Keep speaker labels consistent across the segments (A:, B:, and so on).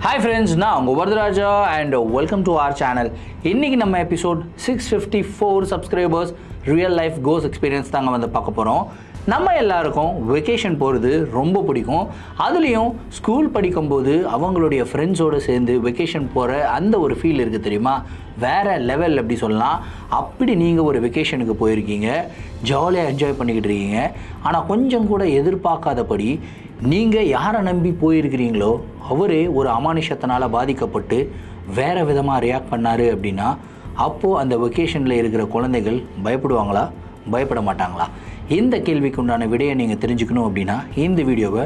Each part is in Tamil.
A: Hi friends, நான் உங்க Varadaraja and welcome to our channel. இன்னைக்கு நம்ம episode 654 subscribers real life goals experience தாங்க வந்து பார்க்க போறோம். நம்ம எல்லாருக்கும் வெக்கேஷன் போகிறது ரொம்ப பிடிக்கும். அதுலேயும் ஸ்கூல் படிக்கும்போது அவங்களுடைய ஃப்ரெண்ட்ஸோடு சேர்ந்து வெக்கேஷன் போகிற அந்த ஒரு ஃபீல் இருக்குது தெரியுமா, வேறு லெவல் அப்படி சொல்லலாம். அப்படி நீங்கள் ஒரு வெக்கேஷனுக்கு போயிருக்கீங்க, ஜாலியாக என்ஜாய் பண்ணிக்கிட்டு இருக்கீங்க. ஆனால் கொஞ்சம் கூட எதிர்பார்க்காதபடி நீங்கள் யாரை நம்பி போயிருக்கிறீங்களோ அவரே ஒரு அமானுஷத்தினால் பாதிக்கப்பட்டு வேறு விதமாக ரியாக்ட் பண்ணார் அப்படின்னா, அப்போது அந்த வெக்கேஷனில் இருக்கிற குழந்தைகள் பயப்படுவாங்களா, பயப்பட மாட்டாங்களா? இந்த கேள்விக்கு உண்டான விடையை நீங்கள் தெரிஞ்சுக்கணும் அப்படின்னா இந்த வீடியோவை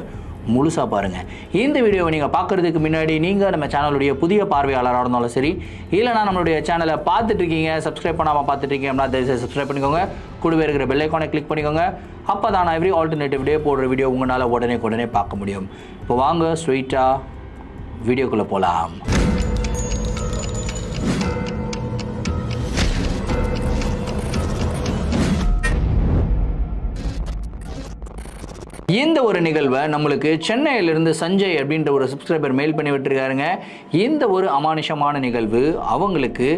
A: முழுசாக பாருங்கள். இந்த வீடியோவை நீங்கள் பார்க்குறதுக்கு முன்னாடி நீங்கள் நம்ம சேனலுடைய புதிய பார்வையாளராக இருந்தாலும் சரி, இல்லைனா நம்மளுடைய சேனலை பார்த்துட்ருக்கீங்க, சப்ஸ்கிரைப் பண்ணாமல் பார்த்துட்ருக்கீங்க அப்படின்னா தயவுசெய்து சப்ஸ்கிரைப் பண்ணிக்கோங்க. கூடவே இருக்கிற பெல் ஐக்கானை கிளிக் பண்ணிக்கோங்க. அப்போ தான் நான் எவ்ரி ஆல்டர்னேட்டிவ் டே போடுற வீடியோ உங்களால் உடனே பார்க்க முடியும். இப்போ வாங்க ஸ்ட்ரெயிட்டாக வீடியோக்குள்ளே போகலாம். இந்த ஒரு நிகழ்வை நம்மளுக்கு சென்னையிலிருந்து சஞ்சய் அப்படின்ற ஒரு சப்ஸ்கிரைபர் மெயில் பண்ணி விட்டுருக்காருங்க. இந்த ஒரு அமானுஷமான நிகழ்வு அவங்களுக்கு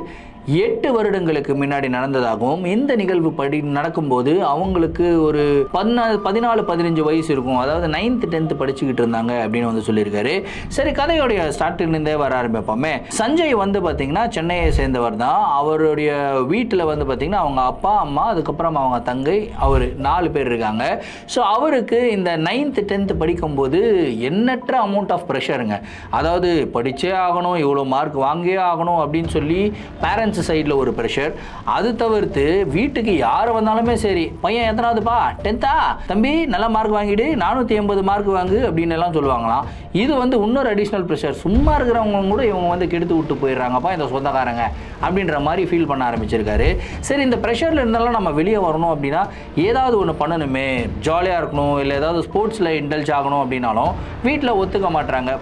A: 8 வருடங்களுக்கு முன்னாடி நடந்ததாகவும், இந்த நிகழ்வு நடக்கும்போது அவங்களுக்கு ஒரு 14-15 வயசு இருக்கும். அதாவது 9th 10th படிச்சுக்கிட்டு இருந்தாங்க அப்படின்னு வந்து சொல்லியிருக்காரு. சரி, கதையோடைய ஸ்டார்டிலிருந்தே வர ஆரம்பிப்போமே. சஞ்சய் வந்து பார்த்தீங்கன்னா சென்னையை சேர்ந்தவர் தான். அவருடைய வீட்டில் வந்து பார்த்தீங்கன்னா அவங்க அப்பா, அம்மா, அதுக்கப்புறம் அவங்க தங்கை, அவர் 4 பேர் இருக்காங்க. ஸோ அவருக்கு இந்த 9th 10th படிக்கும்போது எண்ணற்ற அமௌண்ட் ஆஃப் ப்ரெஷருங்க. அதாவது படித்தே ஆகணும், இவ்வளோ மார்க் வாங்கியே ஆகணும் அப்படின்னு சொல்லி பேரண்ட்ஸ் சைடில் ஒரு ப்ரெஷர். அது தவிர்த்து வீட்டுக்கு யார் வந்தாலுமே சரி, பையன் எத்தனாவதுப்பா, 10th தம்பி நல்ல மார்க் வாங்கிடு, 480 மார்க் வாங்கு அப்படின்னு எல்லாம் சொல்லுவாங்களாம். இது வந்து இன்னொரு அடிஷ்னல் ப்ரெஷர். சும்மா இருக்கிறவங்க கூட இவங்க வந்து கெடுத்து விட்டு போயிடுறாங்கப்பா இந்த சொந்தக்காரங்க அப்படின்ற மாதிரி ஃபீல் பண்ண ஆரம்பிச்சிருக்காரு. சரி, இந்த ப்ரெஷரில் இருந்தாலும் நம்ம வெளியே வரணும் அப்படின்னா ஏதாவது ஒன்று பண்ணணுமே, ஜாலியாக இருக்கணும், இல்லை ஏதாவது ஸ்போர்ட்ஸில் இன்டல்ஜ் ஆகணும் அப்படின்னாலும் வீட்டில் ஒத்துக்க மாட்டுறாங்க.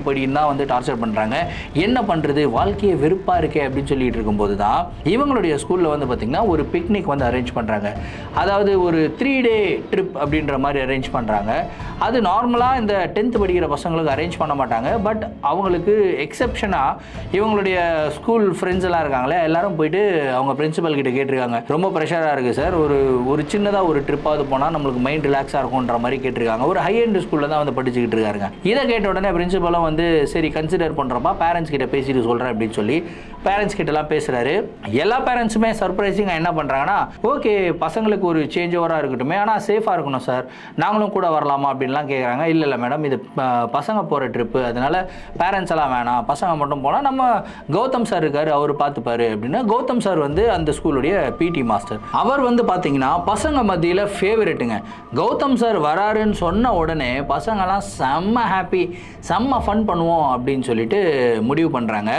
A: படின்னு தான் வந்து டார்ச்சர் பண்ணுறாங்க. என்ன பண்ணுறது, வாழ்க்கையை வெறுப்பாக இருக்கே அப்படின்னு சொல்லிட்டு இருக்கும்போது தான் இவங்களுடைய ஸ்கூலில் வந்து பார்த்திங்கன்னா ஒரு பிக்னிக் வந்து அரேஞ்ச் பண்ணுறாங்க. அதாவது ஒரு 3 day ட்ரிப் அப்படின்ற மாதிரி அரேஞ்ச் பண்ணுறாங்க. அது நார்மலாக இந்த 10th படிக்கிற பசங்களுக்கு அரேஞ்ச் பண்ண மாட்டாங்க. பட் அவங்களுக்கு எக்ஸப்ஷனாக இவங்களுடைய ஸ்கூல் ஃப்ரெண்ட்ஸ் எல்லாம் இருக்காங்களே, எல்லாரும் போயிட்டு அவங்க பிரின்சிபல் கிட்ட கேட்டிருக்காங்க, ரொம்ப ப்ரெஷராக இருக்குது சார், ஒரு சின்னதாக ஒரு ட்ரிப்பாவது போனால் நம்மளுக்கு மைண்ட் ரிலாக்ஸாக இருக்கும்ன்ற மாதிரி கேட்டிருக்காங்க. ஒரு ஹை எண்ட் ஸ்கூலில் தான் வந்து படிச்சுக்கிட்டு இருக்காருங்க. இதை கேட்ட உடனே பிரின்சிபலும் வந்து சரி கன்சிடர் பண்ணுறப்பா, பேரண்ட்ஸ் கிட்ட பேசிட்டு சொல்கிறேன் அப்படின்னு சொல்லி பேரண்ட்ஸ் கிட்டலாம் பேசுகிறாரு. எல்லா பேரண்ட்ஸுமே சர்ப்ரைசிங்காக என்ன பண்ணுறாங்கன்னா, ஓகே பசங்களுக்கு ஒரு சேஞ்ச் ஓவராக இருக்கட்டுமே, ஆனால் சேஃபாக இருக்கணும் சார், நாங்களும் கூட வரலாமா அப்படின்லாம் கேட்குறாங்க. இல்லை மேடம், இது பசங்க போகிற ட்ரிப்பு, அதனால் பேரண்ட்ஸ் எல்லாம் வேணாம், பசங்க மட்டும் போனால் நம்ம கௌதம் சார் இருக்கார், அவர் பார்த்துப்பாரு அப்படின்னா. கௌதம் சார் வந்து அந்த ஸ்கூலுடைய பிடி மாஸ்டர். அவர் வந்து பார்த்தீங்கன்னா பசங்க மத்தியில் ஃபேவரெட்டுங்க. கௌதம் சார் வராருன்னு சொன்ன உடனே பசங்கள்லாம் செம்ம ஹாப்பி, செம்ம ஃபன் பண்ணுவோம் அப்படின்னு சொல்லிட்டு முடிவு பண்ணுறாங்க.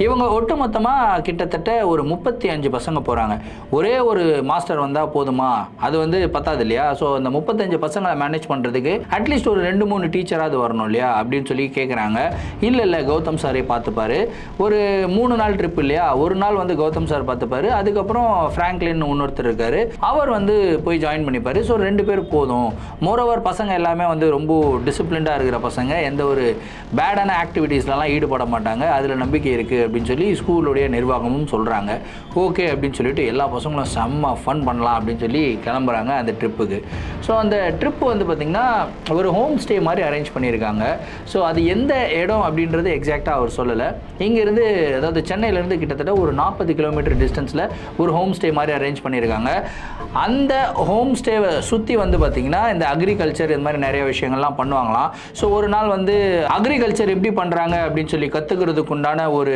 A: இவங்க ஒட்டுமொத்தமாக கிட்டத்தட்ட ஒரு 35 பசங்க போகிறாங்க. ஒரே ஒரு மாஸ்டர் வந்தால் போதுமா, அது வந்து பத்தாது இல்லையா? ஸோ அந்த 35 பசங்களை மேனேஜ் பண்ணுறதுக்கு அட்லீஸ்ட் ஒரு 2-3 டீச்சராவது வரணும் இல்லையா அப்படின்னு சொல்லி கேட்குறாங்க. இல்லை கௌதம் சாரே பார்த்துப்பாரு. ஒரு 3 நாள் ட்ரிப் இல்லையா, ஒரு நாள் வந்து கௌதம் சார் பார்த்துப்பாரு, அதுக்கப்புறம் ஃப்ராங்க்லின் இன்னொருத்தர் இருக்காரு, அவர் வந்து போய் ஜாயின் பண்ணிப்பார். ஸோ 2 பேர் போதும். மோரோவர் பசங்க எல்லாமே வந்து ரொம்ப டிசிப்ளின்டாக இருக்கிற பசங்க, எந்த ஒரு பேடான ஆக்டிவிட்டீஸ்லாம் ஈடுபட மாட்டாங்க, அதில் நம்பிக்கை இருக்குது அப்படின்னு சொல்லி ஸ்கூலுடைய நிர்வாகமும் சொல்கிறாங்க. ஓகே அப்படின்னு சொல்லிட்டு எல்லா பசங்களும் செம்ம ஃபன் பண்ணலாம் அப்படின்னு சொல்லி கிளம்புறாங்க அந்த ட்ரிப்புக்கு. ஸோ அந்த ட்ரிப்பு வந்து பார்த்திங்கன்னா ஒரு ஹோம் ஸ்டே மாதிரி அரேஞ்ச் பண்ணியிருக்காங்க. ஸோ அது எந்த இடம் அப்படின்றது எக்ஸாக்டாக அவர் சொல்லலை. இங்கேருந்து அதாவது சென்னையிலேருந்து கிட்டத்தட்ட ஒரு 40 கிலோமீட்டர் டிஸ்டன்ஸில் ஒரு ஹோம் ஸ்டே மாதிரி அரேஞ்ச் பண்ணியிருக்காங்க. அந்த ஹோம் ஸ்டேவை சுற்றி வந்து பார்த்திங்கன்னா இந்த அக்ரிகல்ச்சர் இது மாதிரி நிறைய விஷயங்கள்லாம் பண்ணுவாங்களாம். ஸோ ஒரு நாள் வந்து அக்ரிகல்ச்சர் எப்படி பண்ணுறாங்க அப்படின்னு சொல்லி கற்றுக்கிறதுக்கு உண்டான ஒரு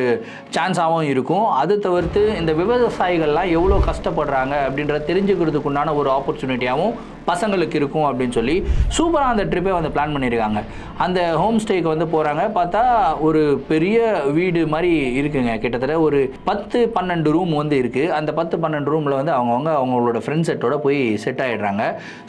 A: சான்ஸாகவும் இருக்கும். அது தவிர்த்து இந்த விவசாயிகள்லாம் எவ்வளோ கஷ்டப்படுறாங்க அப்படின்றத தெரிஞ்சுக்கிறதுக்கு உண்டான ஒரு ஆப்பர்ச்சுனிட்டியாகவும் பசங்களுக்கு இருக்கும் அப்படின்னு சொல்லி சூப்பராக அந்த ட்ரிப்பை வந்து பிளான் பண்ணியிருக்காங்க. அந்த ஹோம் ஸ்டேக்கு வந்து போகிறாங்க. பார்த்தா ஒரு பெரிய வீடு மாதிரி இருக்குங்க. கிட்டத்தட்ட ஒரு 10-12 ரூம் வந்து இருக்குது. அந்த 10-12 ரூமில் வந்து அவங்களோட ஃப்ரெண்ட் செட்டோட போய் செட் ஆகிடுறாங்க.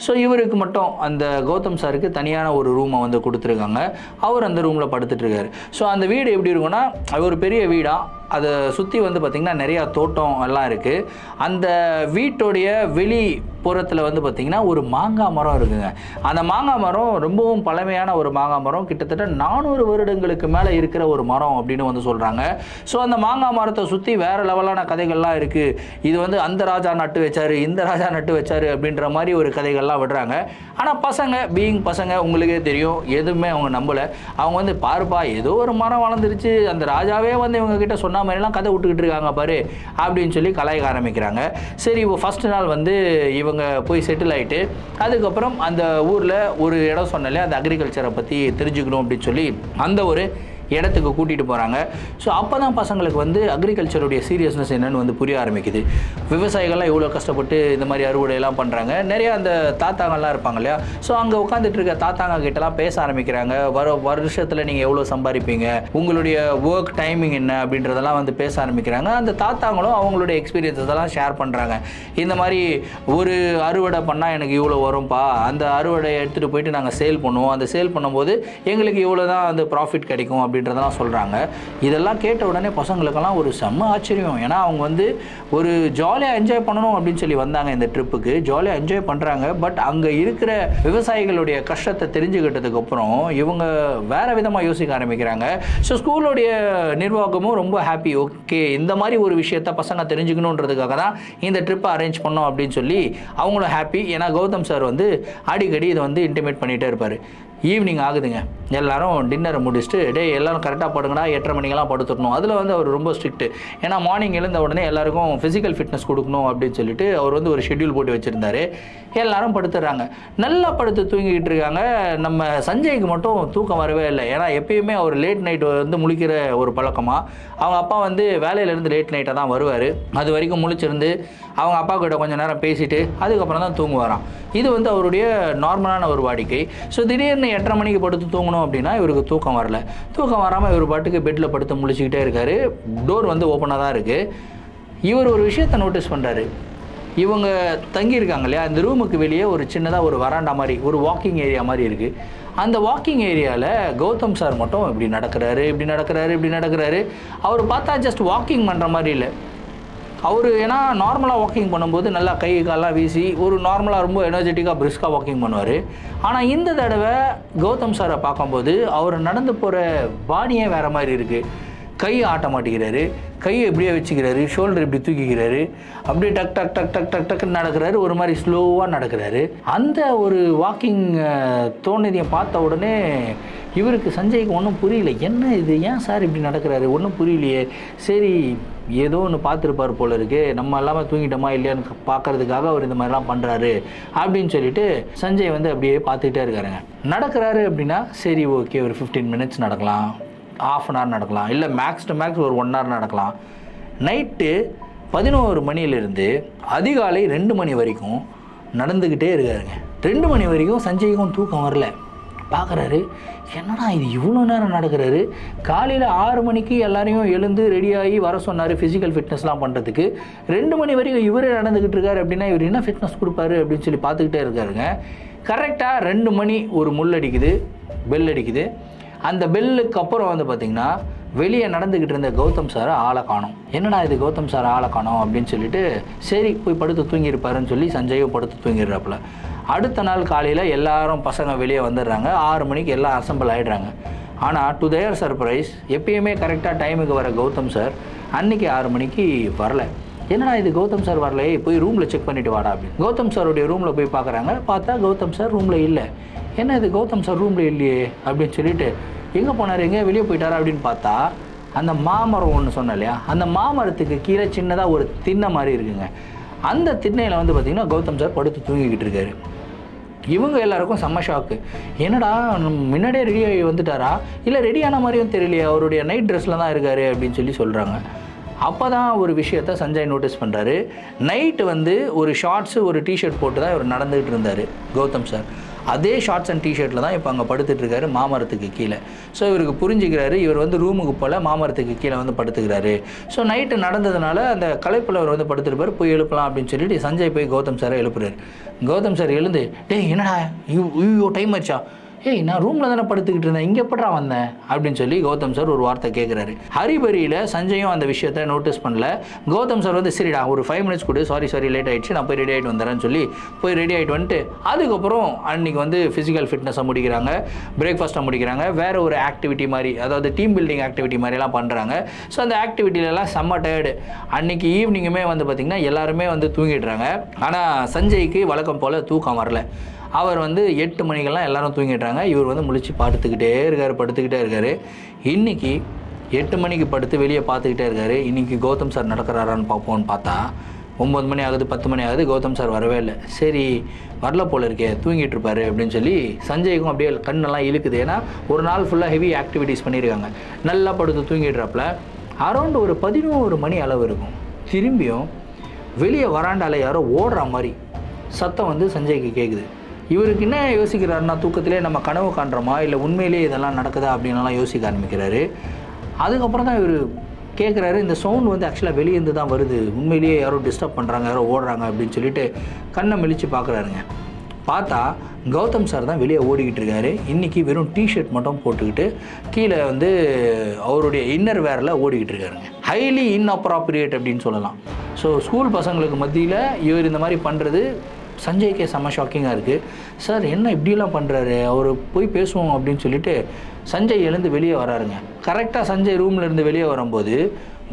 A: ஸோ இவருக்கு மட்டும் அந்த கௌதம் சாருக்கு தனியான ஒரு ரூமை வந்து கொடுத்துருக்காங்க. அவர் அந்த ரூமில் படுத்துட்ருக்காரு. ஸோ அந்த வீடு எப்படி இருக்குன்னா, ஒரு பெரிய வீடாக, அதை சுற்றி வந்து பார்த்திங்கன்னா நிறையா தோட்டம் எல்லாம் இருக்குது. அந்த வீட்டோடைய வெளி புறத்தில் வந்து பார்த்திங்கன்னா ஒரு மாங்காய் மரம் இருக்குங்க. அந்த மாங்காய் மரம் ரொம்பவும் பழமையான ஒரு மாங்காய் மரம், கிட்டத்தட்ட 400 வருடங்களுக்கு மேலே இருக்கிற ஒரு மரம் அப்படின்னு வந்து சொல்கிறாங்க. ஸோ அந்த மாங்காய் மரத்தை சுற்றி வேறு லெவலான கதைகள்லாம் இருக்குது. இது வந்து அந்த ராஜா நட்டு வச்சார், இந்த ராஜா நட்டு வச்சார் அப்படின்ற மாதிரி ஒரு கதைகள்லாம் விடுறாங்க. ஆனால் பசங்க பசங்க உங்களுக்கே தெரியும், எதுவுமே அவங்க நம்பலை. அவங்க வந்து பாருப்பா ஏதோ ஒரு மரம் வளர்ந்துருச்சு, அந்த ராஜாவே வந்து இவங்க கிட்ட சொன்ன மாதிரிலாம் கதை விட்டுக்கிட்டு இருக்காங்க பாரு அப்படின்னு சொல்லி கலாய்க்க ஆரம்பிக்கிறாங்க. சரி, ஃபர்ஸ்ட் நாள் வந்து இவங்க போய் செட்டில் ஆகிட்டு அதுக்கப்புறம் அந்த ஊரில் ஒரு இடம் சொன்னாலே அந்த அக்ரிகல்ச்சரை பற்றி தெரிஞ்சுக்கணும் அப்படின்னு சொல்லி அந்த ஒரு இடத்துக்கு கூட்டிகிட்டு போகிறாங்க. ஸோ அப்போ தான் பசங்களுக்கு வந்து அக்ரிகல்ச்சருடைய சீரியஸ்னஸ் என்னென்னு வந்து புரிய ஆரம்பிக்குது. விவசாயிகள்லாம் எவ்வளோ கஷ்டப்பட்டு இந்த மாதிரி அறுவடையெல்லாம் பண்ணுறாங்க. நிறையா அந்த தாத்தாங்கள்லாம் இருப்பாங்க இல்லையா, ஸோ அங்கே உட்காந்துட்டு இருக்க தாத்தாங்க கிட்டலாம் பேச ஆரம்பிக்கிறாங்க. வருஷத்தில் நீங்கள் எவ்வளோ சம்பாதிப்பீங்க, உங்களுடைய ஒர்க் டைமிங் என்ன அப்படின்றதெல்லாம் வந்து பேச ஆரம்பிக்கிறாங்க. அந்த தாத்தாங்களும் அவங்களுடைய எக்ஸ்பீரியன்ஸஸ் எல்லாம் ஷேர் பண்ணுறாங்க. இந்த மாதிரி ஒரு அறுவடை பண்ணால் எனக்கு இவ்வளோ வரும்ப்பா, அந்த அறுவடையை எடுத்துகிட்டு போயிட்டு நாங்கள் சேல் பண்ணுவோம், அந்த சேல் பண்ணும்போது எங்களுக்கு இவ்வளோ தான் வந்து ப்ராஃபிட் கிடைக்கும் அப்படின்றதெல்லாம் சொல்கிறாங்க. இதெல்லாம் கேட்ட உடனே பசங்களுக்கெல்லாம் ஒரு செம்ம ஆச்சரியம். ஏன்னா அவங்க வந்து ஒரு ஜாலியாக என்ஜாய் பண்ணணும் அப்படின்னு சொல்லி வந்தாங்க இந்த ட்ரிப்புக்கு, ஜாலியாக என்ஜாய் பண்ணுறாங்க. பட் அங்கே இருக்கிற விவசாயிகளுடைய கஷ்டத்தை தெரிஞ்சுக்கிட்டதுக்கு அப்புறம் இவங்க வேற விதமாக யோசிக்க ஆரம்பிக்கிறாங்க. ஸோ ஸ்கூலுடைய நிர்வாகமும் ரொம்ப ஹாப்பி. ஓகே, இந்த மாதிரி ஒரு விஷயத்த பசங்க தெரிஞ்சுக்கணுன்றதுக்காக தான் இந்த ட்ரிப்பை அரேஞ்ச் பண்ணோம் அப்படின்னு சொல்லி அவங்களும் ஹாப்பி. ஏன்னா கௌதம் சார் வந்து அடிக்கடி இதை வந்து இன்டிமேட் பண்ணிகிட்டே இருப்பார். ஈவினிங் ஆகுதுங்க, எல்லாரும் டின்னரை முடிச்சுட்டு எல்லோரும் கரெக்டாக படுங்கடா, 8:30 மணிக்கெல்லாம் படுத்துடணும். அதில் வந்து அவர் ரொம்ப ஸ்ட்ரிக்ட்டு. ஏன்னா மார்னிங் எழுந்த உடனே எல்லாருக்கும் ஃபிசிக்கல் ஃபிட்னஸ் கொடுக்கணும் அப்படின்னு சொல்லிட்டு அவர் வந்து ஒரு ஷெட்யூல் போட்டு வச்சுருந்தாரு. எல்லாரும் படுத்துடுறாங்க, நல்லா படுத்து தூங்கிக்கிட்டு இருக்காங்க. நம்ம சஞ்சய்க்கு மட்டும் தூக்கம் வரவே இல்லை. ஏன்னா எப்பயுமே அவர் லேட் நைட் வந்து முழிக்கிற ஒரு பழக்கமாக, அவங்க அப்பா வந்து வேலையிலேருந்து லேட் நைட்டாக தான் வருவார். அது வரைக்கும் முழிச்சிருந்து அவங்க அப்பா கிட்ட கொஞ்சம் நேரம் பேசிட்டு அதுக்கப்புறம் தான் தூங்குவாராம். இது வந்து அவருடைய நார்மலான ஒரு வாடிக்கை. ஸோ திடீர்னு 8:30 மணிக்கு படுத்து தூங்கணும் அப்படின்னா இவருக்கு தூக்கம் வரல. தூக்கம் வராமல் இவர் பாட்டுக்கு பெட்டில் படுத்து முழிச்சிக்கிட்டே இருக்கார். டோர் வந்து ஓப்பனாக தான் இருக்குது. இவர் ஒரு விஷயத்தை நோட்டீஸ் பண்ணுறாரு. இவங்க தங்கியிருக்காங்க இல்லையா, இந்த ரூமுக்கு வெளியே ஒரு சின்னதாக ஒரு வராண்டா மாதிரி ஒரு வாக்கிங் ஏரியா மாதிரி இருக்குது. அந்த வாக்கிங் ஏரியாவில் கௌதம் சார் மட்டும் இப்படி நடக்கிறாரு. அவர் பார்த்தா ஜஸ்ட் வாக்கிங் பண்ணுற மாதிரி இல்லை. அவர் ஏன்னா நார்மலாக வாக்கிங் பண்ணும்போது நல்லா கை காலெலாம் வீசி ஒரு நார்மலாக ரொம்ப எனர்ஜெட்டிக்காக பிரிஸ்காக வாக்கிங் பண்ணுவார். ஆனால் இந்த தடவை கௌதம் சாரை பார்க்கும்போது அவர் நடந்து போகிற பாடியே வேறு மாதிரி இருக்குது. கையை ஆட்ட மாட்டேங்கிறாரு, கையை எப்படியே வச்சுக்கிறாரு, ஷோல்டர் இப்படி தூக்கிக்கிறாரு, அப்படியே டக் டக் டக் டக் டக் டக்குன்னு நடக்கிறாரு, ஒரு மாதிரி ஸ்லோவாக நடக்கிறாரு. அந்த ஒரு வாக்கிங் தோணுதியை பார்த்த உடனே இவருக்கு சஞ்சய்க்கு ஒன்றும் புரியல. என்ன இது, ஏன் சார் இப்படி நடக்கிறாரு, ஒன்றும் புரியலையே. சரி, ஏதோ ஒன்று பார்த்துருப்பார் போல இருக்கு, நம்ம எல்லாமே தூங்கிட்டோமா இல்லையான்னு பார்க்கறதுக்காக அவர் இந்த மாதிரிலாம் பண்ணுறாரு அப்படின்னு சொல்லிட்டு சஞ்சய் வந்து அப்படியே பார்த்துக்கிட்டே இருக்காருங்க. நடக்கிறாரு அப்படின்னா சரி ஓகே, ஒரு 15 மினிட்ஸ் நடக்கலாம், ½ அன் ஹவர் நடக்கலாம், இல்லை மேக்ஸ் டு மேக்ஸ் ஒரு 1 ஹவர் நடக்கலாம். நைட்டு 11 மணியிலிருந்து அதிகாலை 2 மணி வரைக்கும் நடந்துக்கிட்டே இருக்காருங்க. 2 மணி வரைக்கும் சஞ்சய்க்கும் தூக்கம் வரல. பார்க்குறாரு, என்னடா இது இவ்வளோ நேரம் நடக்கிறாரு. காலையில் 6 மணிக்கு எல்லாரையும் எழுந்து ரெடியாகி வர சொன்னார் ஃபிசிக்கல் ஃபிட்னஸ்லாம் பண்ணுறதுக்கு. 2 மணி வரைக்கும் இவரே நடந்துக்கிட்டு இருக்காரு அப்படின்னா இவர் என்ன ஃபிட்னஸ் கொடுப்பாரு அப்படின்னு சொல்லி பார்த்துக்கிட்டே இருக்காருங்க. கரெக்டாக 2 மணி ஒரு முள் அடிக்குது, பெல் அடிக்குது. அந்த பெல்லுக்கு அப்புறம் வந்து பார்த்திங்கன்னா வெளியே நடந்துக்கிட்டு இருந்த கௌதம் சாரை ஆளை காணோம். என்னடா இது கௌதம் சார் ஆளை காணோம் அப்படின்னு சொல்லிட்டு சரி போய் படுத்து தூங்கியிருப்பாருன்னு சொல்லி சஞ்சயும் படுத்து தூங்கிடுறாப்புல. அடுத்த நாள் காலையில் எல்லாரும் பசங்க வெளியே வந்துடுறாங்க. 6 மணிக்கு எல்லாம் அசம்பிள் ஆகிடுறாங்க. ஆனால் டு தேர் சர்ப்ரைஸ் எப்பயுமே கரெக்டாக டைமுக்கு வர கௌதம் சார் அன்றைக்கி 6 மணிக்கு வரல. என்னடா இது கௌதம் சார் வரலையே, போய் ரூமில் செக் பண்ணிவிட்டு வாடா அப்படின்னு கௌதம் சாருடைய ரூமில் போய் பார்க்குறாங்க. பார்த்தா கௌதம் சார் ரூமில் இல்லை. என்ன இது கௌதம் சார் ரூமில் இல்லையே அப்படின்னு சொல்லிட்டு எங்கே போனார், எங்கே வெளியே போயிட்டாரா அப்படின்னு பார்த்தா அந்த மாமரம் ஒன்று சொன்னேன் இல்லையா, அந்த மாமரத்துக்கு கீழே சின்னதாக ஒரு திண்ணை மாதிரி இருக்குங்க. அந்த திண்ணையில் வந்து பார்த்திங்கன்னா கௌதம் சார் படுத்து தூங்கிக்கிட்டு இருக்காரு. இவங்க எல்லாருக்கும் செம்ம ஷாக்கு. என்னடா முன்னாடியே ரெடியாகி வந்துட்டாரா, இல்லை ரெடியான மாதிரியும் தெரியலையே, அவருடைய நைட் ட்ரெஸ்ஸில் தான் இருக்கார் அப்படின்னு சொல்லி சொல்கிறாங்க. அப்போ தான் ஒரு விஷயத்தை சஞ்சய் நோட்டீஸ் பண்ணுறாரு. நைட்டு வந்து ஒரு ஷார்ட்ஸு ஒரு டிஷர்ட் போட்டு தான் இவர் நடந்துகிட்டு இருந்தார் கௌதம் சார். அதே ஷார்ட்ஸ் அண்ட் டிஷர்ட்டில் தான் இப்போ அங்கே படுத்துட்ருக்காரு மாமரத்துக்கு கீழே. ஸோ இவருக்கு புரிஞ்சுக்கிறாரு, இவர் வந்து ரூமுக்கு போல் மாமரத்துக்கு கீழே வந்து படுத்துக்கிறாரு. ஸோ நைட்டு நடந்ததுனால அந்த களைப்பில் அவர் வந்து படுத்துருப்பார், போய் எழுப்பலாம் அப்படின்னு சொல்லிட்டு சஞ்சய் போய் கௌதம் சாரை எழுப்புறாரு. கௌதம் சார் எழுந்து, டேய் என்னடா ஐயோ டைம் ஆச்சா, ஏய் நான் ரூமில் தானே படுத்துக்கிட்டு இருந்தேன், இங்கே எப்படா வந்தேன் அப்படின்னு சொல்லி கௌதம் சார் ஒரு வார்த்தை கேட்குறாரு. ஹரிபரியில் சஞ்சயும் அந்த விஷயத்த நோட்டீஸ் பண்ணல. கௌதம் சார் வந்து சரிடா ஒரு 5 minutes கூட, சாரி லேட் ஆகிடுச்சு, நான் போய் ரெடி ஆகிட்டு வந்துடுறேன்னு சொல்லி போய் ரெடி ஆகிட்டு வந்துட்டு அதுக்கப்புறம் அன்றைக்கி வந்து ஃபிசிக்கல் ஃபிட்னஸை முடிக்கிறாங்க, பிரேக்ஃபாஸ்ட்டை முடிக்கிறாங்க, வேறு ஒரு ஆக்டிவிட்டி மாதிரி, அதாவது டீம் பில்டிங் ஆக்டிவிட்டி மாதிரிலாம் பண்ணுறாங்க. ஸோ அந்த ஆக்டிவிட்டிலலாம் செம்ம டயர்டு. அன்றைக்கி ஈவினிங்குமே வந்து பார்த்திங்கன்னா எல்லாருமே வந்து தூங்கிடுறாங்க. ஆனால் சஞ்சய்க்கு வழக்கம் போல் தூக்கம் வரல. அவர் வந்து 8 மணிக்கெல்லாம் எல்லாரும் தூங்கிடுறாங்க. இவர் வந்து முழிச்சு படுத்துக்கிட்டே இருக்கார். இன்றைக்கி 8 மணிக்கு படுத்து வெளியே பார்த்துக்கிட்டே இருக்கார். இன்றைக்கி கௌதம் சார் நடக்கிறாரான்னு பார்ப்போம்னு பார்த்தா 9 மணி ஆகுது, 10 மணி ஆகுது, கௌதம் சார் வரவே இல்லை. சரி வரல போல் இருக்கே, தூங்கிட்டு இருப்பார் அப்படின்னு சொல்லி சஞ்சய்க்கும் அப்படியே கண்ணெல்லாம் இழுக்குது. ஏன்னா ஒரு நாள் ஃபுல்லாக ஹெவி ஆக்டிவிட்டீஸ் பண்ணியிருக்காங்க. நல்லா படுத்து தூங்கிடுறாப்புல. அரௌண்ட் ஒரு 11 மணி அளவு இருக்கும். திரும்பியும் வெளியே வராண்டால யாரோ ஓடுற மாதிரி சத்தம் வந்து சஞ்சய்க்கு கேட்குது. இவருக்கு என்ன யோசிக்கிறாருன்னா, தூக்கத்திலே நம்ம கனவு காண்றோமா இல்லை உண்மையிலேயே இதெல்லாம் நடக்குதா அப்படின்லாம் யோசிக்க ஆரம்பிக்கிறாரு. அதுக்கப்புறம் தான் இவர் கேட்குறாரு, இந்த சவுண்ட் வந்து ஆக்சுவலாக வெளியேருந்து தான் வருது, உண்மையிலேயே யாரோ டிஸ்டர்ப் பண்ணுறாங்க, யாரோ ஓடுறாங்க அப்படின்னு சொல்லிட்டு கண்ணை மெலிச்சு பார்க்குறாருங்க. பார்த்தா கௌதம் சார் தான் வெளியே ஓடிக்கிட்டு இருக்காரு. இன்றைக்கி வெறும் டிஷர்ட் மட்டும் போட்டுக்கிட்டு கீழே வந்து அவருடைய இன்னர் வேரில் ஓடிக்கிட்டு இருக்காருங்க. ஹைலி இன்அப்ராப்ரியேட் அப்படின்னு சொல்லலாம். ஸோ ஸ்கூல் பசங்களுக்கு மத்தியில் இவர் இந்த மாதிரி பண்ணுறது சஞ்சய்க்கே செம்ம ஷாக்கிங்காக இருக்குது. சார் என்ன இப்படிலாம் பண்ணுறாரு, அவர் போய் பேசுவோம் அப்படின்னு சொல்லிட்டு சஞ்சய் எழுந்து வெளியே வராருங்க. கரெக்டாக சஞ்சய் ரூமில் இருந்து வெளியே வரும்போது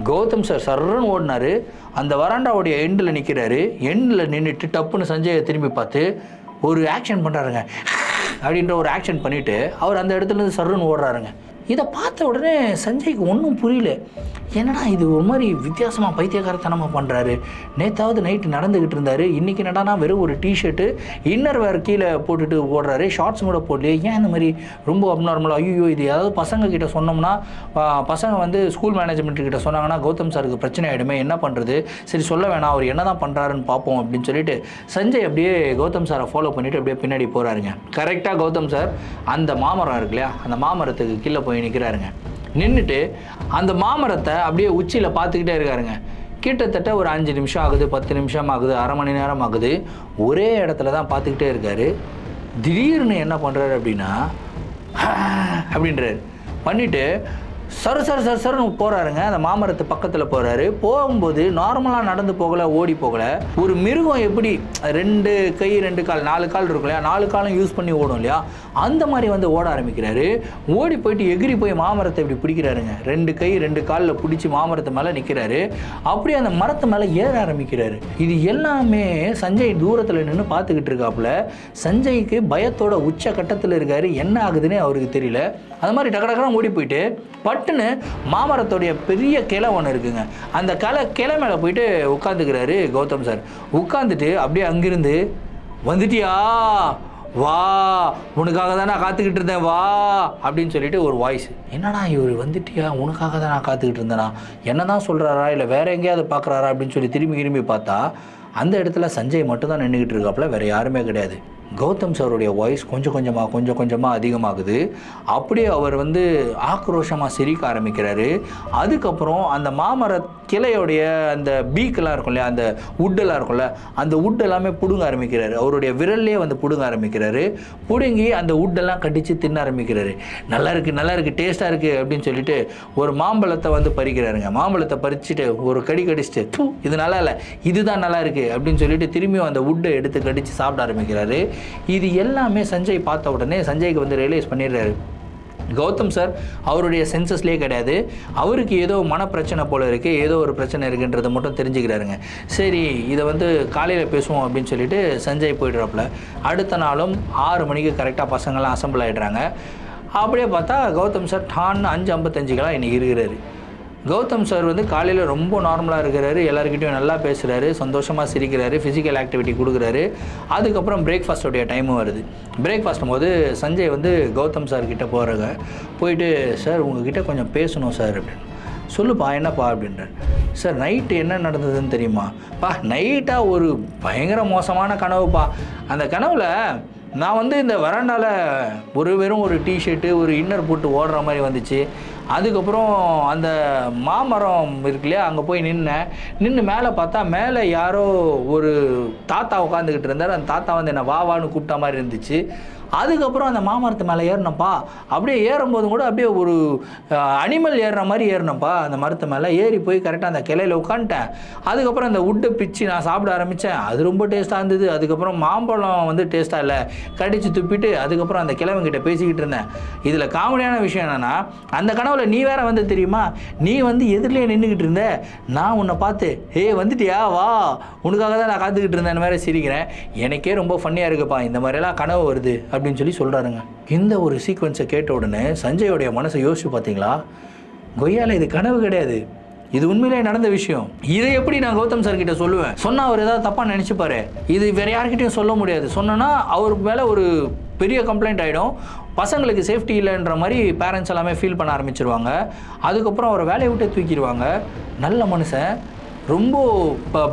A: கௌதம் சார் சர்றன்னு ஓடினார். அந்த வராண்டாவுடைய எண்டில் நிற்கிறாரு. எண்டில் நின்றுட்டு டப்புன்னு சஞ்சயை திரும்பி பார்த்து ஒரு ஆக்ஷன் பண்ணுறாருங்க. அப்படின்ற ஒரு ஆக்ஷன் பண்ணிவிட்டு அவர் அந்த இடத்துலேருந்து சர்றன்னு ஓடுறாருங்க. இதை பார்த்த உடனே சஞ்சய்க்கு ஒன்றும் புரியல. என்னடா இது ஒரு மாதிரி வித்தியாசமாக பைத்தியக்காரத்தனமாக பண்ணுறாரு. நேற்றாவது நைட்டு நடந்துக்கிட்டு இருந்தார், இன்றைக்கி என்னடானா வெறும் ஒரு டிஷர்ட்டு இன்னர் வேர் கீழே போட்டுட்டு ஓடுறாரு, ஷார்ட்ஸ் கூட போடலையே, ஏன் இந்த மாதிரி ரொம்ப அப்நார்மலாக. ஐயோ இது ஏதாவது பசங்க கிட்ட சொன்னோம்னா பசங்க வந்து ஸ்கூல் மேனேஜ்மெண்ட் கிட்ட சொன்னாங்கன்னா கௌதம் சாருக்கு பிரச்சனை ஆகிடுமே, என்ன பண்ணுறது, சரி சொல்ல வேணாம், அவர் என்ன தான் பண்ணுறாருன்னு பார்ப்போம் அப்படின்னு சொல்லிட்டு சஞ்சய் அப்படியே கௌதம் சாரை ஃபாலோ பண்ணிவிட்டு அப்படியே பின்னாடி போகிறாருங்க. கரெக்டாக கௌதம் சார் அந்த மாமரம் இருக்கு இல்லையா, அந்த மாமரத்துக்கு கீழே போய் நிற்கிறாருங்க. நின்றுட்டு அந்த மாமரத்தை அப்படியே உச்சியில் பார்த்துக்கிட்டே இருக்காருங்க. கிட்டத்தட்ட ஒரு 5 நிமிஷம் ஆகுது, 10 நிமிஷம் ஆகுது, அரை மணி நேரம் ஆகுது. ஒரே இடத்துல தான் பார்த்துக்கிட்டே இருக்காரு. திடீர்னு என்ன பண்ணுறாரு அப்படின்னா அப்படின்றாரு. பண்ணிவிட்டு சருன்னு போகிறாருங்க. அந்த மாமரத்து பக்கத்தில் போகிறாரு. போகும்போது நார்மலாக நடந்து போகலை, ஓடி போகலை. ஒரு மிருகம் எப்படி 2 கை 2 கால் 4 கால் இருக்கும் இல்லையா, 4 காலும் யூஸ் பண்ணி ஓடும் இல்லையா, அந்த மாதிரி வந்து ஓட ஆரம்பிக்கிறாரு. ஓடி போயிட்டு எகிரி போய் மாமரத்தை இப்படி பிடிக்கிறாருங்க. 2 கை 2 காலில் பிடிச்சி மாமரத்து மேலே நிற்கிறாரு. அப்படியே அந்த மரத்து மேலே ஏற ஆரம்பிக்கிறாரு. இது எல்லாமே சஞ்சய் தூரத்தில் நின்று பார்த்துக்கிட்டு இருக்காப்புல. சஞ்சய்க்கு பயத்தோட உச்ச கட்டத்தில் இருக்காரு. என்ன ஆகுதுன்னே அவருக்கு தெரியல. அது மாதிரி டக்கடக்கெல்லாம் ஓடி போயிட்டு பட்டுன்னு மாமரத்தோடைய பெரிய கிளை ஒன்று இருக்குங்க, அந்த கிளை மேலே போயிட்டு உட்காந்துக்கிறாரு கௌதம் சார். உட்காந்துட்டு அப்படியே அங்கிருந்து வந்துட்டியா, வா உனக்காக தான் நான் காத்துக்கிட்டு இருந்தேன், வா அப்படின்னு சொல்லிட்டு ஒரு வாய்ஸ். என்னடா இவர் வந்துட்டியா, உனக்காக தான் நான் காத்துக்கிட்டு இருந்தேனா, என்ன தான் சொல்கிறாரா இல்லை வேற எங்கேயாவது பார்க்குறாரா அப்படின்னு சொல்லி திரும்பி பார்த்தா அந்த இடத்துல சஞ்சய் மட்டும்தான் நின்றுக்கிட்டு இருக்காப்புல, வேறு யாருமே கிடையாது. கௌதம் சாருடைய வாய்ஸ் கொஞ்சம் கொஞ்சமாக அதிகமாகுது. அப்படியே அவர் வந்து ஆக்ரோஷமாக சிரிக்க ஆரம்பிக்கிறாரு. அதுக்கப்புறம் அந்த மாமர கிளையோடைய அந்த பீக்கெல்லாம் இருக்கும் இல்லையா, அந்த உட்டெல்லாம் இருக்கும்ல, அந்த உட் எல்லாமே பிடுங்க ஆரம்பிக்கிறாரு. அவருடைய விரல்லே வந்து பிடுங்க ஆரம்பிக்கிறாரு. பிடுங்கி அந்த உட்டெல்லாம் கடித்து தின்ன ஆரம்பிக்கிறாரு. நல்லா இருக்குது டேஸ்ட்டாக இருக்குது அப்படின்னு சொல்லிட்டு ஒரு மாம்பழத்தை வந்து பறிக்கிறாருங்க. மாம்பழத்தை பறிச்சுட்டு ஒரு கடிச்சிட்டு இது நல்லா இல்லை, இதுதான் நல்லா இருக்குது அப்படின்னு சொல்லிட்டு திரும்பியும் அந்த உட்டை எடுத்து கடித்து சாப்பிட ஆரம்பிக்கிறாரு. இது எல்லாமே சஞ்சய் பார்த்த உடனே சஞ்சய்க்கு வந்து ரியலைஸ் பண்ணிடுறாரு, கௌதம் சார் அவருடைய சென்சஸ்லேயே கிடையாது, அவருக்கு ஏதோ மனப்பிரச்சனை போல் இருக்குது, ஏதோ ஒரு பிரச்சனை இருக்குன்றதை மட்டும் தெரிஞ்சுக்கிறாருங்க. சரி இதை வந்து காலையில் பேசுவோம் அப்படின்னு சொல்லிட்டு சஞ்சய் போய்ட்றாப்புல. அடுத்த நாளும் 6 மணிக்கு கரெக்டாக பசங்கள்லாம் அசம்பிள் ஆகிடுறாங்க. அப்படியே பார்த்தா கௌதம் சார் டான்னு 5:55 இன்றைக்கி இருக்கிறாரு. கௌதம் சார் வந்து காலையில் ரொம்ப நார்மலாக இருக்கிறாரு, எல்லாருக்கிட்டையும் நல்லா பேசுகிறாரு, சந்தோஷமாக சிரிக்கிறாரு, ஃபிசிக்கல் ஆக்டிவிட்டி கொடுக்குறாரு. அதுக்கப்புறம் பிரேக்ஃபாஸ்ட்டோடைய டைமும் வருது. பிரேக்ஃபாஸ்ட்டும் போது சஞ்சய் வந்து கௌதம் சார்கிட்ட போகிறாங்க. போயிட்டு சார் உங்ககிட்ட கொஞ்சம் பேசணும் சார் அப்படின்னு. சொல்லுப்பா என்னப்பா அப்படின்றார். சார் நைட்டு என்ன நடந்ததுன்னு தெரியுமா? நைட்டாக ஒரு பயங்கர மோசமான கனவுப்பா. அந்த கனவில் நான் வந்து இந்த வராண்டாவில் வெறும் ஒரு டிஷர்ட்டு ஒரு இன்னர் போட்டு ஓடுற மாதிரி வந்துச்சு. அதுக்கப்புறம் அந்த மாமரம் இருக்கு இல்லையா, அங்கே போய் நின்று மேலே பார்த்தா மேலே யாரோ ஒரு தாத்தா உட்காந்துக்கிட்டு இருந்தார். அந்த தாத்தா வந்து என்னை வான்னு கூப்பிட்ட மாதிரி இருந்துச்சு. அதுக்கப்புறம் அந்த மாமரத்து மேலே ஏறினப்பா. அப்படியே ஏறும்போதும் கூட அப்படியே ஒரு அனிமல் ஏறுற மாதிரி ஏறினப்பா. அந்த மரத்து மேலே ஏறி போய் கரெக்டாக அந்த கிளையில் உட்காந்துட்டேன். அதுக்கப்புறம் அந்த உட்டை பிச்சு நான் சாப்பிட ஆரம்பித்தேன். அது ரொம்ப டேஸ்ட்டாக இருந்தது. அதுக்கப்புறம் மாம்பழம் வந்து டேஸ்ட்டாக இல்லை, கடிச்சு துப்பிட்டு அதுக்கப்புறம் அந்த கிழவங்கிட்ட பேசிக்கிட்டு இருந்தேன். இதில் காமெடியான விஷயம் என்னென்னா, அந்த கனவுல நீ வேற வந்து தெரியுமா, நீ வந்து எதிரிலே நின்றுக்கிட்டு இருந்த, நான் உன்னை பார்த்து வந்துட்டியா வா உனக்காக தான் நான் காத்துக்கிட்டு இருந்தேன்னு வேற சிரிக்கிறேன். எனக்கே ரொம்ப ஃபன்னியாக இருக்குப்பா, இந்த மாதிரிலாம் கனவு வருது அப்படின்னு சொல்லி சொல்கிறாருங்க. இந்த ஒரு சீக்வன்ஸை கேட்ட உடனே சஞ்சயோடைய மனசை யோசிச்சு பார்த்தீங்களா, கொய்யால இது கனவு கிடையாது, இது உண்மையிலே நடந்த விஷயம். இதை எப்படி நான் கௌதம் சார் கிட்ட சொல்லுவேன்? சொன்னால் அவர் ஏதாவது தப்பாக நினச்சிப்பாரு. இது வேற யார்கிட்டையும் சொல்ல முடியாது. சொன்னோன்னா அவருக்கு மேலே ஒரு பெரிய கம்ப்ளைண்ட் ஆகிடும். பசங்களுக்கு சேஃப்டி இல்லைன்ற மாதிரி பேரண்ட்ஸ் எல்லாமே ஃபீல் பண்ண ஆரம்பிச்சிருவாங்க. அதுக்கப்புறம் அவரை வேலையை விட்டு தூக்கிடுவாங்க. நல்ல மனுஷன், ரொம்ப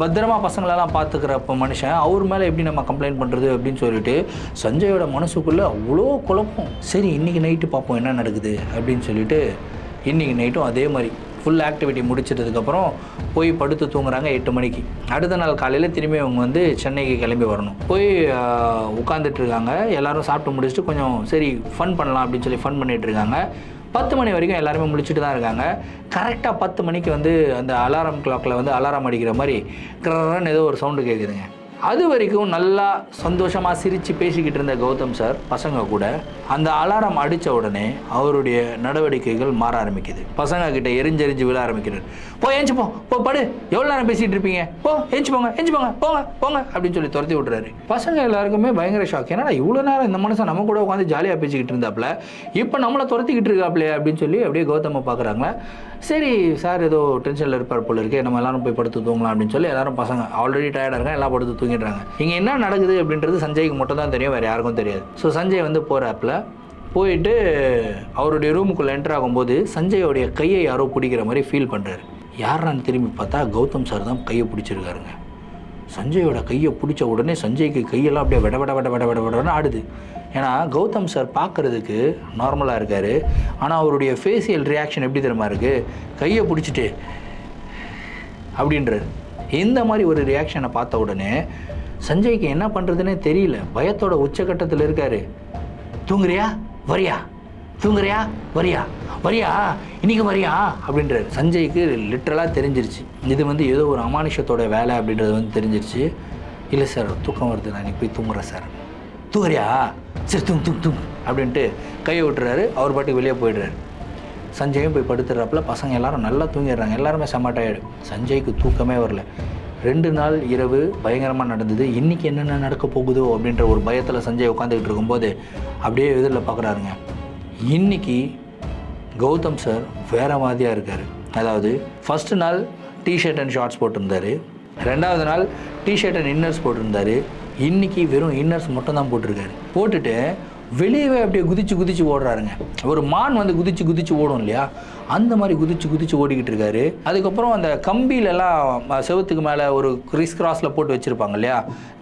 A: பத்திரமாக பசங்களெல்லாம் பார்த்துக்கிறப்ப மனுஷன், அவர் மேலே எப்படி நம்ம கம்ப்ளைண்ட் பண்ணுறது அப்படின்னு சொல்லிட்டு சஞ்சயோட மனசுக்குள்ளே அவ்வளோ குழப்பம். சரி இன்றைக்கி நைட்டு பார்ப்போம் என்ன நடக்குது அப்படின்னு சொல்லிட்டு இன்றைக்கி நைட்டும் அதே மாதிரி ஃபுல் ஆக்டிவிட்டி முடிச்சிட்டதுக்கப்புறம் போய் படுத்து தூங்குறாங்க 8 மணிக்கு. அடுத்த நாள் காலையில் திரும்பி அவங்க வந்து சென்னைக்கு கிளம்பி வரணும். போய் உட்காந்துட்டு இருக்காங்க. எல்லோரும் சாப்பிட்டு முடிச்சுட்டு கொஞ்சம் சரி ஃபன் பண்ணலாம் அப்படின்னு சொல்லி ஃபன் பண்ணிகிட்டு இருக்காங்க. 10 மணி வரைக்கும் எல்லாருமே முடிச்சுட்டு தான் இருக்காங்க. கரெக்டாக 10 மணிக்கு வந்து அந்த அலாரம் கிளாக்கில் வந்து அலாரம் அடிக்கிற மாதிரி கிரன்னு ஏதோ ஒரு சவுண்டு கேட்குதுங்க. அது வரைக்கும் நல்லா சந்தோஷமாக சிரித்து பேசிக்கிட்டு இருந்த கௌதம் சார் பசங்க கூட அந்த அலாரம் அடித்த உடனே அவருடைய நடவடிக்கைகள் மாற ஆரம்பிக்குது. பசங்க கிட்ட எரிஞ்செறிஞ்சு விழ ஆரம்பிக்கிறார். ஏஞ்சிப்போ படு, எவ்வளோ நேரம் பேசிகிட்டு இருப்பீங்க, எஞ்சி போங்க போங்க அப்படின்னு சொல்லி துரத்தி விட்றாரு. பசங்க எல்லாருக்குமே பயங்கர ஷாக். ஏன்னா இவ்வளோ நேரம் இந்த மனுஷன் நம்ம கூட உட்காந்து ஜாலியாக பேசிக்கிட்டு இருந்தாப்புல, இப்போ நம்மளை துரத்திக்கிட்டு இருக்காப்லையே அப்படின்னு சொல்லி அப்படியே கௌதமை பார்க்குறாங்களே. சரி சார் ஏதோ டென்ஷனில் இருப்பார் போல இருக்கே, நம்ம எல்லாரும் போய் படுத்து தூங்கலாம் அப்படின்னு சொல்லி எல்லாரும் பசங்க ஆல்ரெடி டயர்டாக இருக்காங்க, எல்லாம் படுத்து தூங்கிடுறாங்க. இங்கே என்ன நடக்குது அப்படின்றது சஞ்சய்க்கு மட்டும் தான் தெரியும், வேறு யாருக்கும் தெரியாது. ஸோ சஞ்சய் வந்து போகிறாப்புல போயிட்டு அவருடைய ரூமுக்குள்ளே என்டர் ஆகும்போது சஞ்சயோடைய கையை யாரோ பிடிக்கிற மாதிரி ஃபீல் பண்ணுறாரு. யாரான்னு திரும்பி பார்த்தா கௌதம் சார் தான் கையை பிடிச்சிருக்காருங்க. சஞ்சயோட கையை பிடிச்ச உடனே சஞ்சய்க்கு கையெல்லாம் அப்படியே விடன்னு ஆடுது. ஏன்னா கௌதம் சார் பார்க்குறதுக்கு நார்மலாக இருக்கார், ஆனால் அவருடைய ஃபேஷியல் ரியாக்ஷன் எப்படி தெரியுமா இருக்குது, கையை பிடிச்சிட்டு அப்படின்றாரு. இந்த மாதிரி ஒரு ரியாக்ஷனை பார்த்த உடனே சஞ்சய்க்கு என்ன பண்ணுறதுன்னே தெரியல, பயத்தோட உச்சக்கட்டத்தில் இருக்கார். தூங்குறியா வரியா, தூங்குறியா வரியா, வரியா இன்றைக்கி வரியா அப்படின்றாரு. சஞ்சய்க்கு லிட்ரலாக தெரிஞ்சிருச்சு இது வந்து ஏதோ ஒரு அமானுஷத்தோட வேலை அப்படின்றது வந்து தெரிஞ்சிருச்சு. இல்லை சார் தூக்கம் வருது, நான் இன்னைக்கு போய் தூங்குறேன் சார். தூங்குறியா, சரி தூங்கு அப்படின்ட்டு கையை விட்டுறாரு. அவர் பாட்டுக்கு வெளியே போயிடுறாரு. சஞ்சயும் போய் படுத்துடுறாப்புல. பசங்க எல்லாரும் நல்லா தூங்கிடுறாங்க. எல்லாருமே செம்ம டயர்டு. சஞ்சய்க்கு தூக்கமே வரல. 2 நாள் இரவு பயங்கரமாக நடந்தது. இன்றைக்கி என்னென்ன நடக்க போகுதோ அப்படின்ற ஒரு பயத்தில் சஞ்சய் உட்காந்துக்கிட்டு இருக்கும்போது அப்படியே எதிரில் பார்க்குறாருங்க. இன்றைக்கி கௌதம் சார் வேறு மாதிரியாக இருக்கார். அதாவது ஃபஸ்ட்டு நாள் டிஷர்ட் அண்ட் ஷார்ட்ஸ் போட்டிருந்தார், 2வது நாள் டிஷர்ட் அண்ட் இன்னர்ஸ் போட்டிருந்தார். இன்றைக்கி வெறும் இன்னர்ஸ் மட்டும் தான் போட்டிருக்காரு. போட்டுட்டு வெளியவே அப்படியே குதிச்சு ஓடுறாருங்க. ஒரு மான் வந்து குதிச்சு ஓடும் இல்லையா, அந்த மாதிரி குதிச்சு ஓடிக்கிட்டு இருக்காரு. அதுக்கப்புறம் அந்த கம்பியிலலாம் செவத்துக்கு மேலே ஒரு கிராஸில் போட்டு வச்சுருப்பாங்க இல்லையா,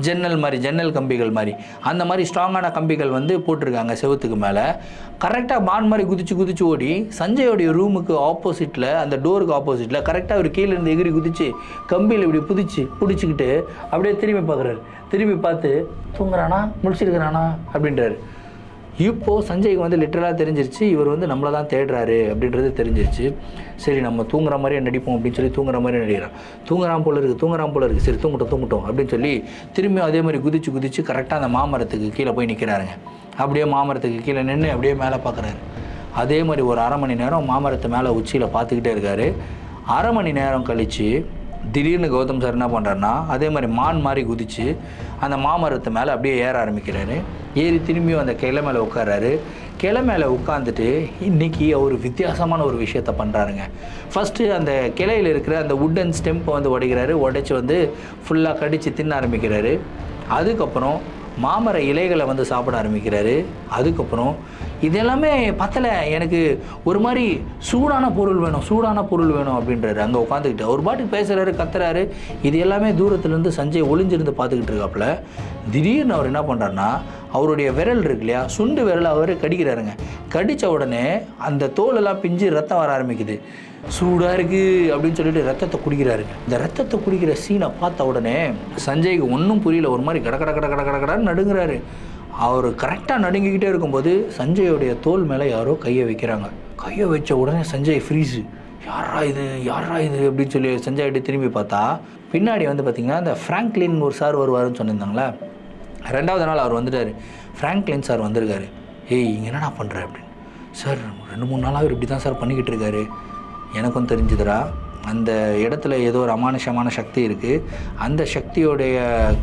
A: ஜன்னல் கம்பிகள் மாதிரி, அந்த மாதிரி ஸ்ட்ராங்கான கம்பிகள் வந்து போட்டிருக்காங்க செவத்துக்கு மேலே. கரெக்டாக மான் மாதிரி குதிச்சு ஓடி சஞ்சயோடைய ரூமுக்கு ஆப்போசிட்டில், அந்த டோருக்கு ஆப்போசிட்டில் கரெக்டாக ஒரு கீழே இருந்து எகிரி குதிச்சு கம்பியில் இப்படி பிடிச்சிக்கிட்டு அப்படியே திரும்பி பார்க்குறாரு. திரும்பி பார்த்து தூங்குறானா முடிச்சிருக்கிறானா அப்படின்றாரு. இப்போது சஞ்சய்க்கு வந்து லிட்டரலாக தெரிஞ்சிருச்சு இவர் வந்து நம்மளை தான் தேடுறாரு அப்படின்றது தெரிஞ்சிருச்சு. சரி நம்ம தூங்குற மாதிரியே நடிப்போம் அப்படின்னு சொல்லி தூங்குற மாதிரி நடிக்கிறான். தூங்குறான் போல இருக்குது, சரி தூங்கட்டும் அப்படின்னு சொல்லி திரும்பியும் அதே மாதிரி குதிச்சு கரெக்டாக அந்த மாமரத்துக்கு கீழே போய் நிற்கிறாருங்க. அப்படியே மாமரத்துக்கு கீழே நின்று அப்படியே மேலே பார்க்குறாரு. அதே மாதிரி ஒரு 1/2 மணி நேரம் மாமரத்து மேலே உச்சியில் பார்த்துக்கிட்டே இருக்கார். 1/2 மணி நேரம் கழித்து திடீர்னு கௌதம் சார் என்ன பண்ணுறாருன்னா அதே மாதிரி மான் மாதிரி குதித்து அந்த மாமரத்து மேலே அப்படியே ஏற ஆரம்பிக்கிறாரு. ஏறி திரும்பியும் அந்த கிளை மேலே உட்கார்றாரு. கிளை மேலே உட்காந்துட்டு இன்றைக்கி அவர் வித்தியாசமான ஒரு விஷயத்த பண்ணுறாருங்க. ஃபஸ்ட்டு அந்த கிளையில் இருக்கிற அந்த வுட்டன் ஸ்டெம்பை வந்து உடைச்சி வந்து ஃபுல்லாக கடித்து தின்ன ஆரம்பிக்கிறாரு. அதுக்கப்புறம் மாமர இலைகளை வந்து சாப்பிட ஆரம்பிக்கிறாரு. அதுக்கப்புறம் இதெல்லாமே பத்தலை, எனக்கு ஒரு மாதிரி சூடான பொருள் வேணும் அப்படின்றாரு. அங்கே உட்காந்துக்கிட்டு அவர் பாட்டுக்கு பேசுகிறாரு, கத்துறாரு. இது எல்லாமே தூரத்துலேருந்து சஞ்சய் ஒளிஞ்சிருந்து பார்த்துக்கிட்டு இருக்காப்புல. திடீர்னு அவர் என்ன பண்ணுறாருன்னா அவருடைய விரல் இருக்கு இல்லையா, சுண்டு விரல் அவர் கடிக்கிறாருங்க. கடித்த உடனே அந்த தோலெல்லாம் பிஞ்சு ரத்தம் வர ஆரம்பிக்குது. சூடாக இருக்குது அப்படின்னு சொல்லிட்டு ரத்தத்தை குடிக்கிறாருங்க. இந்த ரத்தத்தை குடிக்கிற சீனை பார்த்த உடனே சஞ்சய்க்கு ஒன்றும் புரியல. ஒரு மாதிரி கடன்னு நடுங்கிறாரு. அவர் கரெக்டாக நடுங்கிக்கிட்டே இருக்கும்போது சஞ்சயோடைய தோல் மேலே யாரோ கையை வைக்கிறாங்க. கையை வச்ச உடனே சஞ்சய் ஃப்ரீஸு. யாரா இது அப்படின்னு சொல்லி சஞ்சய்கிட்ட திரும்பி பார்த்தா பின்னாடி வந்து பார்த்திங்கன்னா இந்த ஃப்ராங்க்லின் ஒரு சார் வருவாருன்னு சொல்லியிருந்தாங்களே, 2வது நாள் அவர் வந்துட்டார். ஃப்ராங்க்லின் சார் வந்திருக்காரு. ஏய் இங்கே என்னடா பண்ணுற அப்படின்னு. சார் 2-3 நாளாக இப்படி தான் சார் பண்ணிக்கிட்டு இருக்காரு. எனக்கும் தெரிஞ்சுதுரா, அந்த இடத்துல ஏதோ ஒரு அமானுஷமான சக்தி இருக்குது, அந்த சக்தியோடைய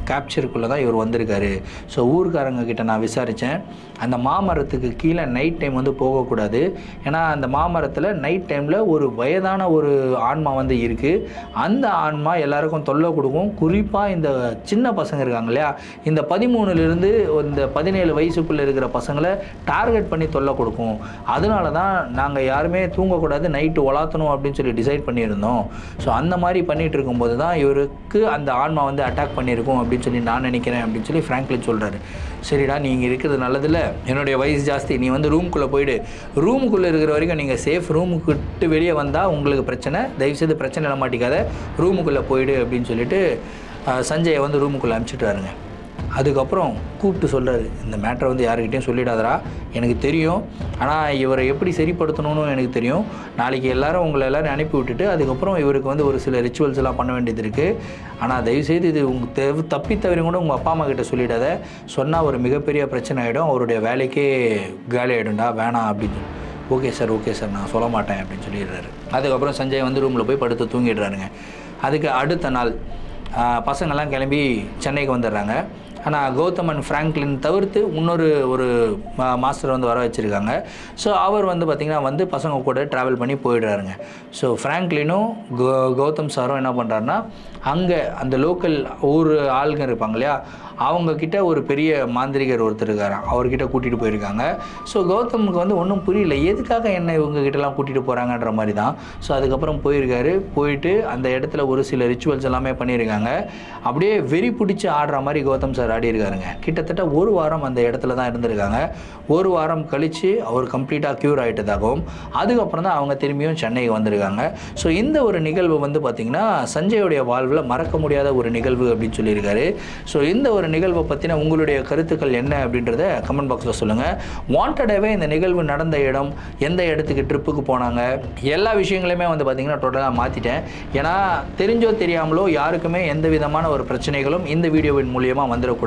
A: கேப்சருக்குள்ளே தான் இவர் வந்திருக்காரு. ஸோ ஊர்க்காரங்க கிட்ட நான் விசாரித்தேன், அந்த மாமரத்துக்கு கீழே நைட் டைம் வந்து போகக்கூடாது. ஏன்னா அந்த மாமரத்தில் நைட் டைமில் ஒரு வயதான ஒரு ஆன்மா வந்து இருக்குது. அந்த ஆன்மா எல்லாருக்கும் தொல்லை கொடுக்கும். குறிப்பாக இந்த சின்ன பசங்க இருக்காங்க இல்லையா, இந்த 13லேருந்து இந்த 17 வயசுக்குள்ளே இருக்கிற பசங்களை டார்கெட் பண்ணி தொல்லை கொடுக்கும். அதனால தான் நாங்கள் யாருமே தூங்கக்கூடாது, நைட்டு உலாத்தணும் அப்படின்னு சொல்லி டிசைட் பண்ணியிருந்தோம். ஸோ அந்த மாதிரி பண்ணிகிட்டு இருக்கும்போது தான் இவருக்கு அந்த ஆன்மா வந்து அட்டாக் பண்ணியிருக்கும் அப்படின்னு சொல்லி நான் நினைக்கிறேன் அப்படின்னு சொல்லி ஃப்ராங்க்லின் சொல்கிறாரு. சரிடா, நீங்கள் இருக்கிறது நல்லதில்ல, என்னுடைய வயசு ஜாஸ்தி, நீ வந்து ரூமுக்குள்ளே போயிடு, ரூமுக்குள்ளே இருக்கிற வரைக்கும் நீங்கள் சேஃப், ரூமுக்கு விட்டு வெளியே வந்தால் உங்களுக்கு பிரச்சனை, தயவுசெய்து பிரச்சனை மாட்டிக்காத, ரூமுக்குள்ளே போயிடு அப்படின்னு சொல்லிட்டு சஞ்சயை வந்து ரூமுக்குள்ளே அனுப்பிச்சிட்டாருங்க. அதுக்கப்புறம் கூப்பிட்டு சொல்கிறாரு, இந்த மேட்டரை வந்து யாருக்கிட்டையும் சொல்லிடாதரா, எனக்கு தெரியும், ஆனால் இவரை எப்படி சரிப்படுத்தணும்னு எனக்கு தெரியும். நாளைக்கு உங்களை எல்லோரும் அனுப்பி விட்டுட்டு அதுக்கப்புறம் இவருக்கு வந்து ஒரு சில ரிச்சுவல்ஸ் எல்லாம் பண்ண வேண்டியது இருக்குது. ஆனால் தயவுசெய்து இது உங்கள் தப்பி தவிர கூட உங்கள் அப்பா அம்மா கிட்ட சொல்லிடாத, சொன்னால் ஒரு மிகப்பெரிய பிரச்சனை ஆகிடும், அவருடைய வேலைக்கே காலி ஆகிடும்டா, வேணாம் அப்படின்னு. ஓகே சார் நான் சொல்ல மாட்டேன் அப்படின்னு சொல்லிடுறாரு. அதுக்கப்புறம் சஞ்சய் வந்து ரூமில் போய் படுத்து தூங்கிடுறாருங்க. அதுக்கு அடுத்த நாள் பசங்கள்லாம் கிளம்பி சென்னைக்கு வந்துடுறாங்க. ஆனால் கௌதம் அண்ட் ஃப்ராங்க்லின் தவிர்த்து இன்னொரு மாஸ்டர் வந்து வர வச்சுருக்காங்க. ஸோ அவர் வந்து பார்த்திங்கன்னா வந்து பசங்க கூட ட்ராவல் பண்ணி போயிடுறாருங்க. ஸோ ஃப்ராங்க்லினும் கௌதம் சாரும் என்ன பண்ணுறாருன்னா, அங்கே அந்த லோக்கல் ஊர் ஆளுங்க இருப்பாங்க இல்லையா, அவங்கக்கிட்ட ஒரு பெரிய மாந்திரிகர் ஒருத்தர் இருக்காராம், அவர்கிட்ட கூட்டிகிட்டு போயிருக்காங்க. ஸோ கௌதமுக்கு வந்து ஒன்றும் புரியல, எதுக்காக என்ன இவங்ககிட்டலாம் கூட்டிகிட்டு போகிறாங்கன்ற மாதிரி தான். ஸோ அதுக்கப்புறம் போயிட்டு அந்த இடத்துல ஒரு சில ரிச்சுவல்ஸ் எல்லாமே பண்ணியிருக்காங்க. அப்படியே வெறி பிடிச்சி ஆடுற மாதிரி கௌதம் சார் ஆடி இருக்காருங்க. கிட்டத்தட்ட 1 வாரம் அந்த இடத்துல தான் இருந்திருக்காங்க. 1 வாரம் கழித்து அவர் கம்ப்ளீட்டாக க்யூர் ஆகிட்டதாகவும் அதுக்கப்புறம் தான் அவங்க திரும்பியும் சென்னைக்கு வந்திருக்காங்க. ஸோ இந்த ஒரு நிகழ்வு வந்து பார்த்திங்கன்னா சஞ்சயோடைய வாழ்வில் மறக்க முடியாத ஒரு நிகழ்வு அப்படின்னு சொல்லியிருக்காரு. ஸோ இந்த ஒரு நிகழ்வை பற்றின உங்களுடைய கருத்துக்கள் என்ன அப்படின்றத கமெண்ட் பாக்ஸில் சொல்லுங்கள். வாண்டடாகவே இந்த நிகழ்வு நடந்த இடம், எந்த இடத்துக்கு ட்ரிப்புக்கு போனாங்க, எல்லா விஷயங்களையுமே வந்து பார்த்திங்கன்னா டோட்டலாக மாற்றிட்டேன். ஏன்னா தெரிஞ்சோ தெரியாமலோ யாருக்குமே எந்த விதமான ஒரு பிரச்சனைகளும் இந்த வீடியோவின் மூலியமாக வந்துடக்கூடாது.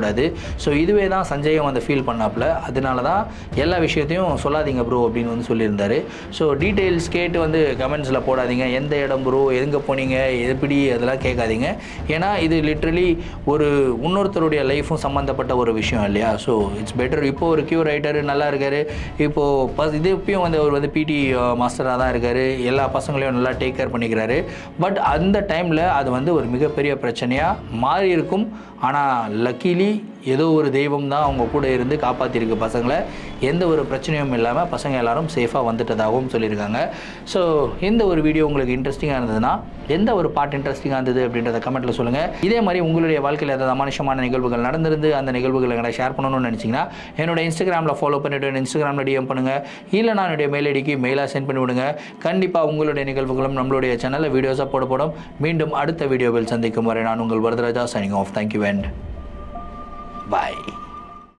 A: ஸோ இதுவே தான் சஞ்சயும் வந்து ஃபீல் பண்ணாப்புல, அதனால தான் எல்லா விஷயத்தையும் சொல்லாதீங்க ப்ரோ அப்படின்னு வந்து சொல்லியிருந்தார். ஸோ டீட்டெயில்ஸ் கேட்டு வந்து கமெண்ட்ஸில் போடாதீங்க, எந்த இடம் ப்ரோ, எங்கே போனீங்க, எப்படி, அதெல்லாம் கேட்காதீங்க. ஏன்னா இது லிட்ரலி ஒரு இன்னொருத்தருடைய லைஃப்பும் சம்மந்தப்பட்ட ஒரு விஷயம் இல்லையா. So it's better. இப்போது ஒரு க்யூர் ரைட்டர் நல்லா இருக்கார், இப்போது இது இப்பயும் வந்து அவர் வந்து பிடி மாஸ்டராக தான் இருக்கார், எல்லா பசங்களையும் நல்லா டேக் கேர் பண்ணிக்கிறாரு. பட் அந்த டைமில் அது வந்து ஒரு மிகப்பெரிய பிரச்சனையாக மாறி இருக்கும். ஆனால் லக்கிலி ஏதோ ஒரு தெய்வம் தான் அவங்க கூட இருந்து காப்பாற்றிருக்கு பசங்களை, எந்த ஒரு பிரச்சனையும் இல்லாமல் பசங்க எல்லாரும் சேஃபாக வந்துட்டதாகவும் சொல்லியிருக்காங்க. ஸோ இந்த ஒரு வீடியோ உங்களுக்கு இன்ட்ரெஸ்டிங்காக இருந்ததுன்னா, எந்த ஒரு பார்ட் இன்ட்ரெஸ்டிங்காக இருந்தது அப்படின்றத கமெண்ட்டில் சொல்லுங்கள். இதே மாதிரி உங்களுடைய வாழ்க்கையில் ஏதாவது அமானுஷமான நிகழ்வுகள் நடந்திருந்து அந்த நிகழ்வுகளை எங்களை ஷேர் பண்ணணும்னு நினச்சிங்கன்னா என்னோட இன்ஸ்டாகிராமில் ஃபாலோ பண்ணிவிட்டு இன்ஸ்டாகிராமில் டிஎம் பண்ணுங்கள், இல்லை நான் என்னுடைய மெயில் ஐடிக்கு மெயிலாக சென்ட் பண்ணி விடுங்க. கண்டிப்பாக உங்களுடைய நிகழ்வுகளும் நம்மளுடைய சேனலில் வீடியோஸாக போடப்படும். மீண்டும் அடுத்த வீடியோவில் சந்திக்கும் வரை நான் உங்கள் Varadaraja, signing off. Thank you and bye.